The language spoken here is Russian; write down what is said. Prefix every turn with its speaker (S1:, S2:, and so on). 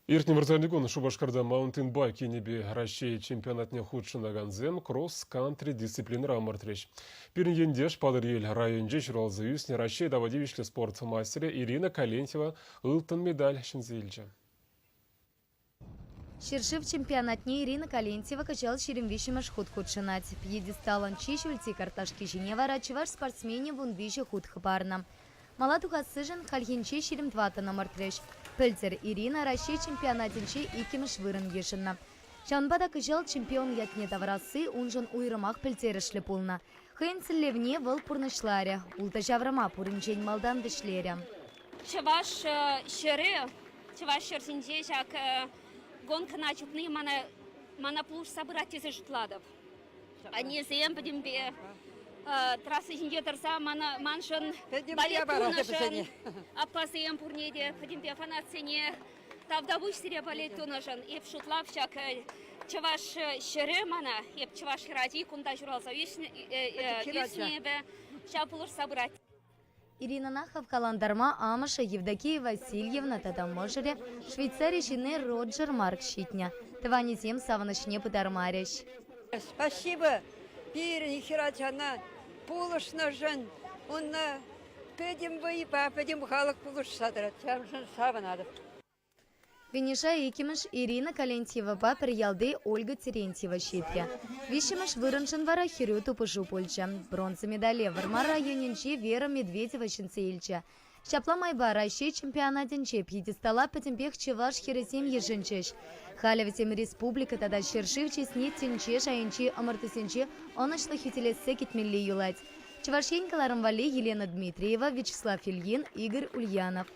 S1: Иртне вратарникон Шубашкарда маунтинбайк енебе Россия чемпионатне худшынаганзем кросс-кантри дисциплинера амартреш. Пиринендеш падыр ел районже журалзы үсне Россия давадивишлі спорт мастере Ирина Калентьева ылтын медаль шинзелчі.
S2: Шершив чемпионатне Ирина Калентьева качал шеремвишимаш худ худшынать. Пьедесталан чишвельти карташки женева чеваш спортсмене вунвише худ хапарна. Малату хасыжын хальхинче шеремдвата намартреш. Пельцер Ирина Россия чемпионатинче икимыш вырын ешынна. Шанбада качал чемпион ятне таврасы унжын уйрымах пельцерешле пулна. Хейн сіллевне выл пурнышларе. Улта жаврама пурынчень малдан дышлере.
S3: Чеваш шере, чеваш шерсинче жак гонка начупны мана плуш собрать из житладов. Они зем будем бе трассы жинде тарса маншын балет тунашын, аппазем пурнеде будем бе фанатсене тавдавуш сире балет тунашын. Еп шутлав жак чеваш шере мана, еп чеваш ради кунда журалса вишне бе ша плуш собрать.
S2: Ирина Нахов каландарма Амаша Евдокия Васильевна Татаможере, Швейцария шине Роджер Марк Щитня. Твани тем саванышне подармарящ.
S4: Спасибо, Пирин Хирачана, полушна жен, он пойдем вы, пойдем халак полуш садрат, чем жен саванадов.
S2: Венеша икимыш Ирина Калентьева папер ялды Ольга Терентьева щитя. Вишимыш вырыншын вара хирю тупышу пульча. Бронза медале варма районенче Вера Медведева шинцейльча. Шапла майба Россия чемпионатинче пьедестала пятимпех чеваш хиресем ежинчеш. Халевитем республика тада шершивче снеттинче шайынче амартысенче онышлы хютелесе кетмелли юлать. Чевашенькаларым вали Елена Дмитриева, Вячеслав Ильин, Игорь Ульянов.